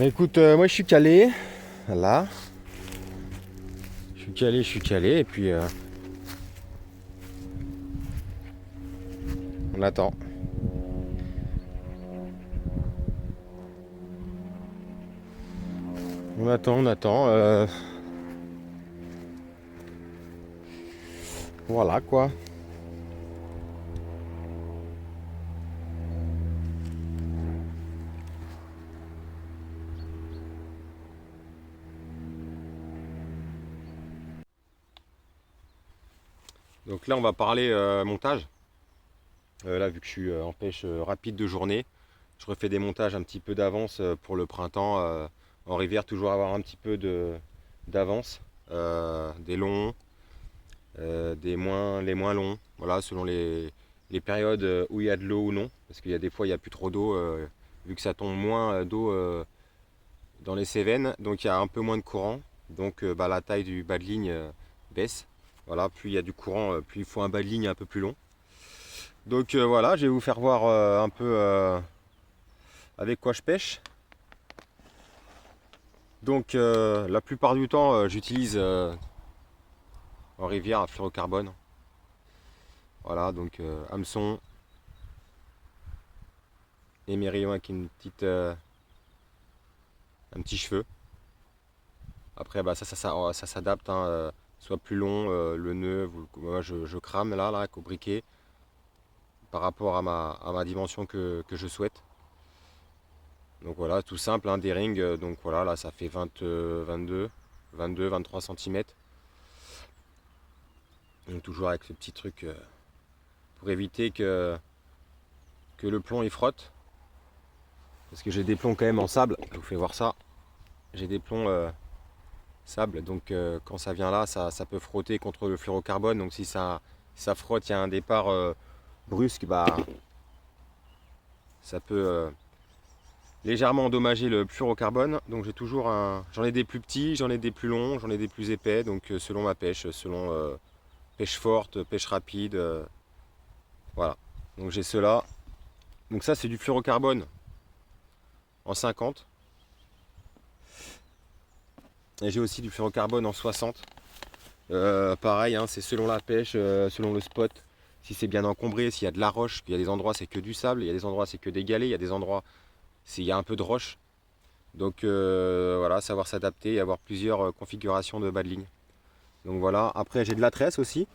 Écoute, moi je suis calé, là. Je suis calé, et puis on attend. On attend. Voilà quoi. Donc là on va parler montage. Là vu que je suis en pêche rapide de journée, je refais des montages un petit peu d'avance pour le printemps. En rivière, toujours avoir un petit peu d'avance. Des longs, les moins longs. Voilà, selon les périodes où il y a de l'eau ou non. Parce qu'il y a des fois il n'y a plus trop d'eau. Vu que ça tombe moins d'eau dans les Cévennes, donc il y a un peu moins de courant. Donc la taille du bas de ligne baisse. Voilà, plus il y a du courant, plus il faut un bas de ligne un peu plus long. Donc voilà, je vais vous faire voir un peu avec quoi je pêche. Donc la plupart du temps, j'utilise en rivière un fluorocarbone. Voilà, donc hameçon et mes rayons avec un petit cheveu. Après, ça s'adapte, hein, soit plus long, le nœud, moi je crame là, au briquet, par rapport à ma dimension que je souhaite. Donc voilà, tout simple, hein, des rings, donc voilà, là ça fait 23 cm. Donc toujours avec ce petit truc pour éviter que le plomb il frotte. Parce que j'ai des plombs quand même en sable, je vous fais voir ça. J'ai des plombs sable, donc quand ça vient là, ça peut frotter contre le fluorocarbone. Donc si ça frotte, il y a un départ brusque, ça peut légèrement endommager le fluorocarbone. Donc j'ai toujours j'en ai des plus petits, j'en ai des plus longs, j'en ai des plus épais. Donc selon ma pêche, selon pêche forte, pêche rapide, voilà. Donc j'ai cela. Donc ça c'est du fluorocarbone en 50. Et j'ai aussi du fluorocarbone en 60. Pareil, hein, c'est selon la pêche, selon le spot. Si c'est bien encombré, s'il y a de la roche, il y a des endroits c'est que du sable, il y a des endroits c'est que des galets, il y a des endroits il y a un peu de roche. Donc voilà, savoir s'adapter et avoir plusieurs configurations de bas de ligne. Donc voilà, après j'ai de la tresse aussi.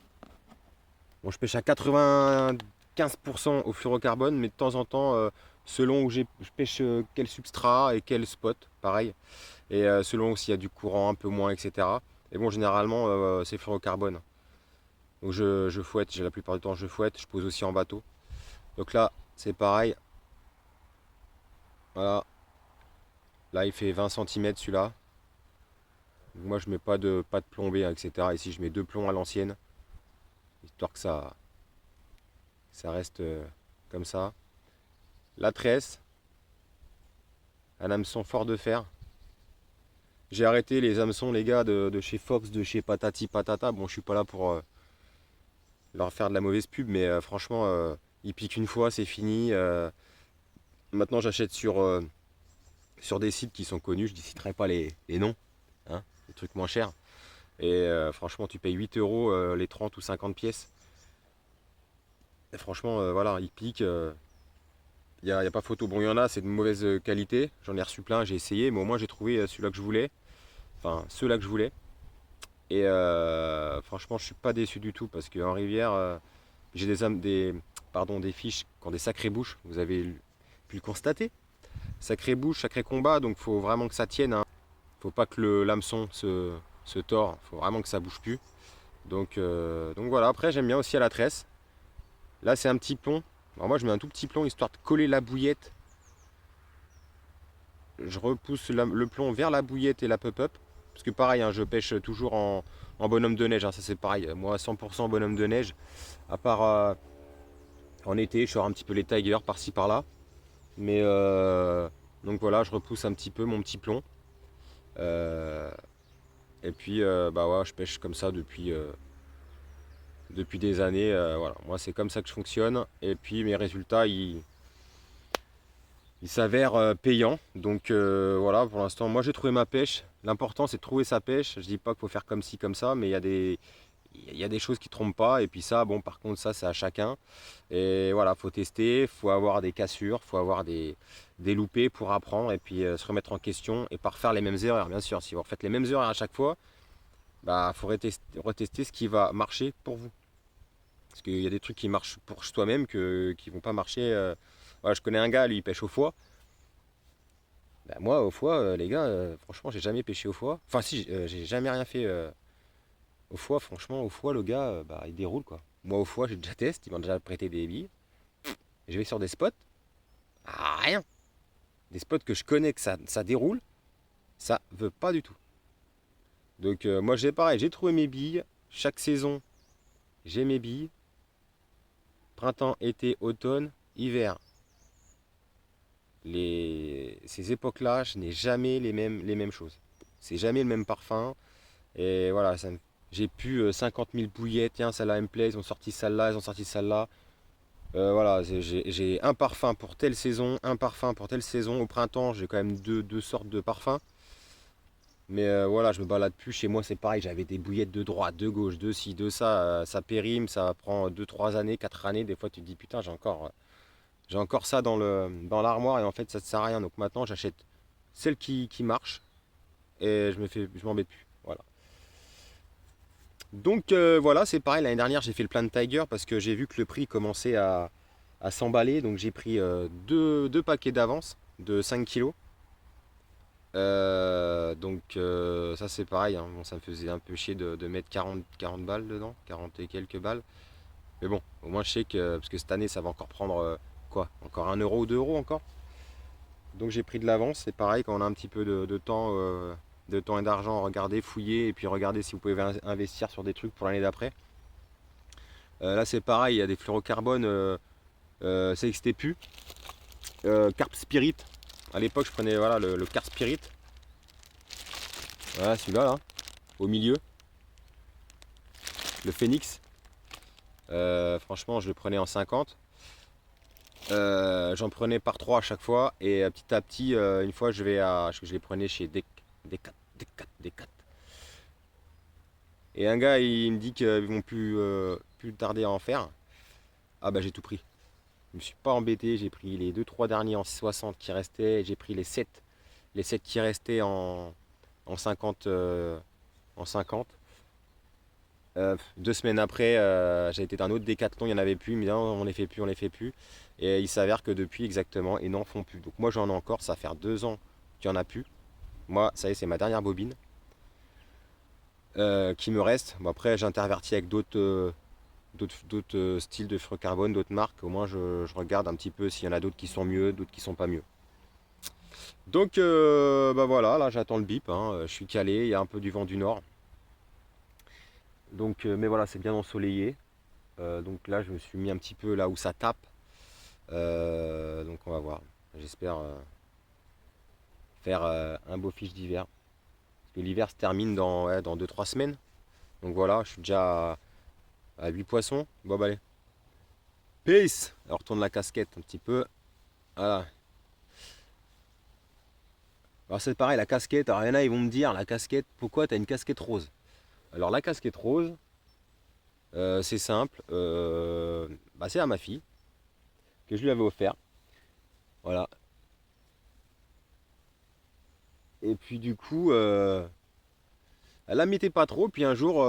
Bon, je pêche à 95% au fluorocarbone, mais de temps en temps, selon où je pêche quel substrat et quel spot, pareil. Et selon s'il y a du courant un peu moins, etc. Et bon, généralement, c'est fluorocarbone. Donc je fouette, la plupart du temps je fouette, je pose aussi en bateau. Donc là, c'est pareil. Voilà. Là, il fait 20 cm celui-là. Moi, je mets pas de plombée, etc. Ici, je mets deux plombs à l'ancienne, histoire que ça reste comme ça. La tresse, un hameçon fort de fer. J'ai arrêté les hameçons, les gars, de chez Fox, de chez Patati Patata. Bon, je suis pas là pour leur faire de la mauvaise pub, mais franchement, ils piquent une fois, c'est fini. Maintenant, j'achète sur des sites qui sont connus, je ne citerai pas les noms, hein, les trucs moins chers. Et franchement, tu payes 8 euros les 30 ou 50 pièces. Et franchement, voilà, ils piquent. Y a pas photo. Bon, il y en a, c'est de mauvaise qualité. J'en ai reçu plein, j'ai essayé, mais au moins j'ai trouvé celui-là que je voulais. Enfin, ceux-là que je voulais. Et franchement, je suis pas déçu du tout parce qu'en rivière, j'ai des fiches qui ont des sacrées bouches. Vous avez pu le constater. Sacrée bouche, sacré combat, donc faut vraiment que ça tienne, hein. Faut pas que l'hameçon se tord, faut vraiment que ça bouge plus. Donc voilà, après j'aime bien aussi à la tresse. Là c'est un petit plomb. Alors moi je mets un tout petit plomb histoire de coller la bouillette. Je repousse le plomb vers la bouillette et la pop-up. Parce que pareil, hein, je pêche toujours en bonhomme de neige, hein, ça c'est pareil. Moi 100% bonhomme de neige. À part en été, je sors un petit peu les tigers par-ci par-là. Mais donc voilà, je repousse un petit peu mon petit plomb. Euh, et puis ouais, je pêche comme ça depuis des années. Voilà. Moi c'est comme ça que je fonctionne. Et puis mes résultats ils il s'avère payant. Donc voilà, pour l'instant, moi j'ai trouvé ma pêche. L'important c'est de trouver sa pêche. Je dis pas qu'il faut faire comme ci, comme ça, mais il y a des choses qui trompent pas. Et puis ça, bon, par contre, ça c'est à chacun. Et voilà, faut tester, faut avoir des cassures, faut avoir des loupés pour apprendre et puis se remettre en question et pas refaire les mêmes erreurs. Bien sûr, si vous refaites les mêmes erreurs à chaque fois, bah faut retester ce qui va marcher pour vous. Parce qu'il y a des trucs qui marchent pour soi-même qui vont pas marcher. Voilà, je connais un gars, lui, il pêche au foie. Bah, moi, au foie, les gars, franchement, j'ai jamais pêché au foie. Enfin, si, j'ai jamais rien fait au foie. Franchement, au foie, le gars, bah, il déroule quoi. Moi, au foie, j'ai déjà testé, il m'a déjà prêté des billes. Je vais sur des spots, ah, rien. Des spots que je connais que ça déroule, ça veut pas du tout. Donc, moi, j'ai pareil, j'ai trouvé mes billes. Chaque saison, j'ai mes billes. Printemps, été, automne, hiver. Ces époques-là, je n'ai jamais les mêmes choses. C'est jamais le même parfum. Et voilà, j'ai pu 50 000 bouillettes. Tiens, celle-là, elle me plaît. Ils ont sorti celle-là, ils ont sorti celle-là. Voilà, j'ai un parfum pour telle saison, un parfum pour telle saison. Au printemps, j'ai quand même deux sortes de parfums. Mais voilà, je me balade plus. Chez moi, c'est pareil. J'avais des bouillettes de droite, de gauche, de ci, de ça. Ça périme, ça prend 2 3 années, 4 années. Des fois, tu te dis, putain, j'ai encore ça dans l'armoire et en fait, ça ne sert à rien. Donc maintenant, j'achète celle qui marche et je m'embête plus. Voilà. Donc voilà, c'est pareil. L'année dernière, j'ai fait le plein de Tiger parce que j'ai vu que le prix commençait à s'emballer. Donc j'ai pris deux paquets d'avance de 5 kilos. Donc ça c'est pareil, hein. Bon, ça me faisait un peu chier de mettre 40 balles dedans, 40 et quelques balles. Mais bon, au moins je sais que, parce que cette année ça va encore prendre quoi? Encore 1 euro ou 2 euros encore. Donc j'ai pris de l'avance, c'est pareil quand on a un petit peu de temps et d'argent, regardez, fouiller et puis regardez si vous pouvez investir sur des trucs pour l'année d'après. Là c'est pareil, il y a des fluorocarbones, ça n'existait plus. Carp Spirit, à l'époque je prenais voilà, le Carp Spirit. Voilà celui-là là, au milieu, le Phoenix. Franchement je le prenais en 50. J'en prenais par 3 à chaque fois et petit à petit, une fois je les prenais chez Decat. Et un gars il me dit qu'ils vont plus tarder à en faire. Ah bah j'ai tout pris. Je me suis pas embêté, j'ai pris les 2 3 derniers en 60 qui restaient, j'ai pris les 7 qui restaient en 50 en 50. 2 semaines après, j'ai été dans un autre décathlon, il n'y en avait plus, il me dit non, on les fait plus, on les fait plus. Et il s'avère que depuis exactement, ils n'en font plus. Donc moi j'en ai encore, ça va faire 2 ans qu'il n'y en a plus. Moi, ça y est, c'est ma dernière bobine qui me reste. Bon, après, j'intervertis avec d'autres styles de fluorocarbone, d'autres marques. Au moins, je regarde un petit peu s'il y en a d'autres qui sont mieux, d'autres qui sont pas mieux. Donc, bah voilà, là j'attends le bip, hein. Je suis calé, il y a un peu du vent du nord. Donc, mais voilà, c'est bien ensoleillé. Donc là, je me suis mis un petit peu là où ça tape. Donc on va voir. J'espère faire un beau fiche d'hiver. Parce que l'hiver se termine dans 2 3 semaines. Donc voilà, je suis déjà à 8 poissons. Bon bah allez. Peace. Alors retourne la casquette un petit peu. Voilà. Alors c'est pareil, la casquette. Alors il y en a, ils vont me dire, la casquette, pourquoi tu as une casquette rose? Alors la casquette rose, c'est simple. Bah, c'est à ma fille que je lui avais offert. Voilà. Et puis du coup, elle la mettait pas trop. Puis un jour,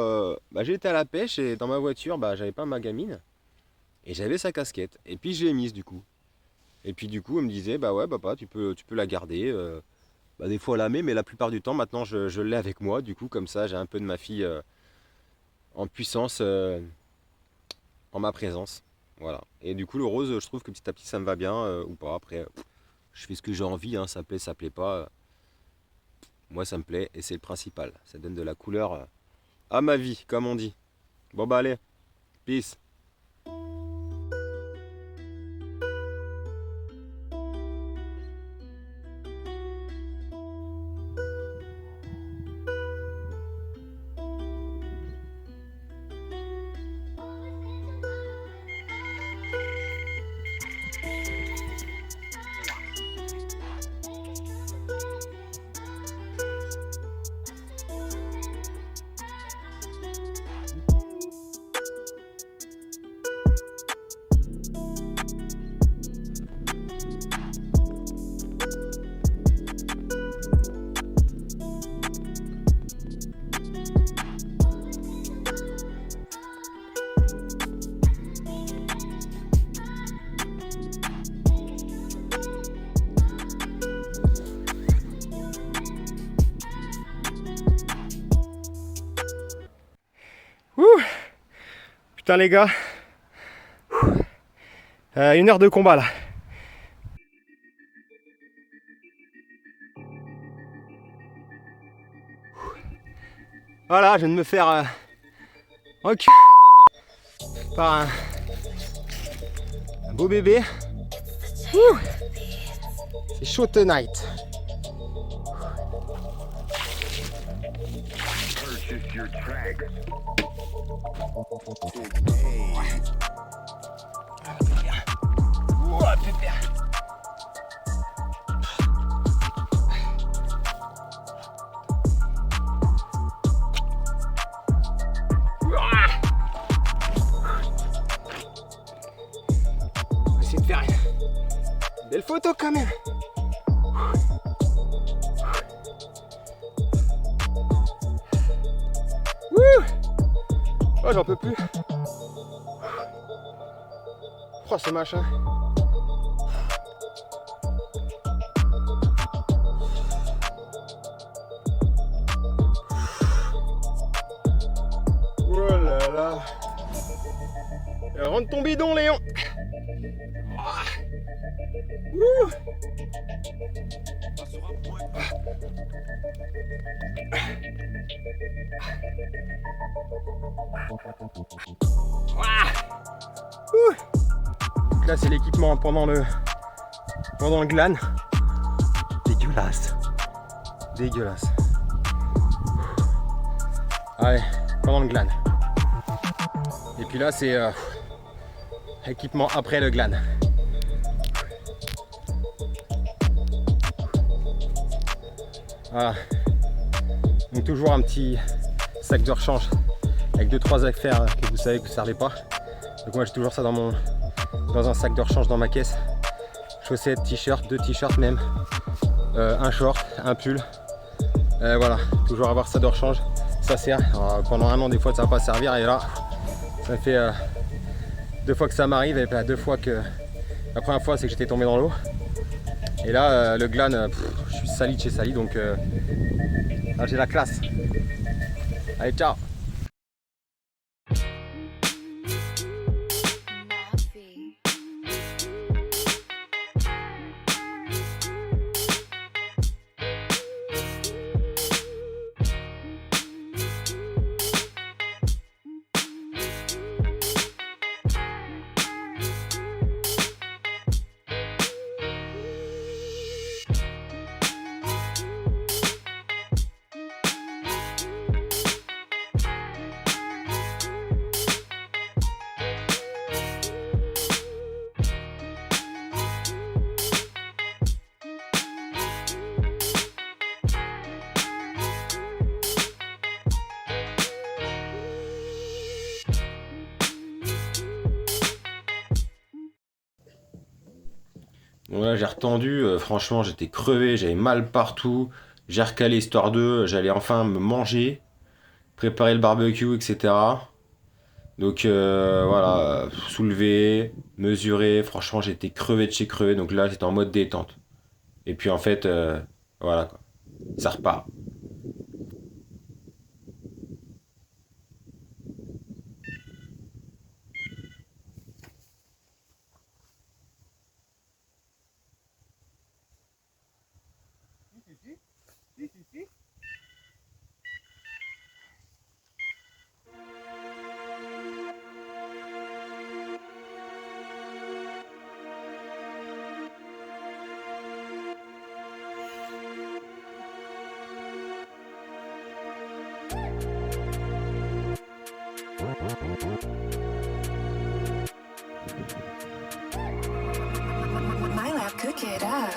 bah, j'étais à la pêche et dans ma voiture, bah, j'avais pas ma gamine. Et j'avais sa casquette. Et puis je l'ai mise du coup. Et puis du coup, elle me disait, bah ouais, papa, tu peux la garder. Bah, des fois, elle la met, mais la plupart du temps, maintenant, je l'ai avec moi. Du coup, comme ça, j'ai un peu de ma fille en puissance, en ma présence. Voilà. Et du coup, le rose, je trouve que petit à petit, ça me va bien ou pas. Après, je fais ce que j'ai envie, hein, ça plaît pas. Moi, ça me plaît et c'est le principal. Ça donne de la couleur à ma vie, comme on dit. Bon, bah allez, peace. Putain les gars, 1 heure de combat là. Voilà, je viens de me faire recul par un beau bébé. C'est chaud tonight. On va essayer de faire une belle photo quand même. Oh, j'en peux plus. Oh, ce machin. Oh là là. Rentre ton bidon, Léon. Ouh. Donc là c'est l'équipement pendant le glan. Dégueulasse. Dégueulasse. Allez, pendant le glan. Et puis là c'est équipement après le glan. Voilà. Donc toujours un petit sac de rechange avec 2-3 affaires que vous savez que vous ne servez pas. Donc moi j'ai toujours ça dans un sac de rechange dans ma caisse. Chaussettes, t-shirts, 2 t-shirts même, un short, un pull. Voilà, toujours avoir ça de rechange. Ça sert. Alors, pendant un an des fois ça va pas servir et là ça fait 2 fois que ça m'arrive et puis 2 fois que la première fois c'est que j'étais tombé dans l'eau. Et là le glan, je suis sali de chez sali donc là j'ai la classe. Allez, ciao. Bon là j'ai retendu, franchement j'étais crevé, j'avais mal partout, j'ai recalé histoire de, j'allais enfin me manger, préparer le barbecue, etc. Donc voilà, soulever, mesurer, franchement j'étais crevé de chez crevé, donc là j'étais en mode détente. Et puis en fait, voilà quoi, ça repart. My lab cook it up.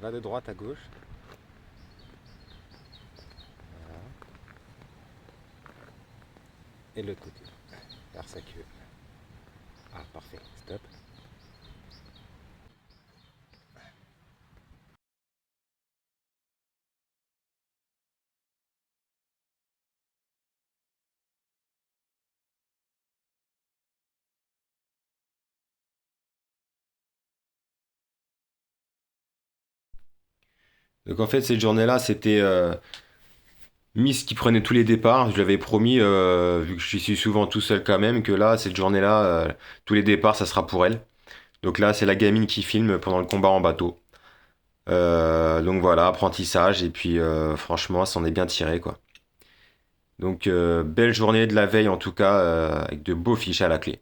va de droite à gauche. Voilà. Et de l'autre côté. Vers sa queue. Ah, parfait. Stop. Donc en fait, cette journée-là, c'était Miss qui prenait tous les départs. Je lui avais promis, vu que je suis souvent tout seul quand même, que là, cette journée-là, tous les départs, ça sera pour elle. Donc là, c'est la gamine qui filme pendant le combat en bateau. Donc voilà, apprentissage, et puis franchement, ça s'en est bien tiré, quoi. Donc belle journée de la veille en tout cas, avec de beaux fiches à la clé.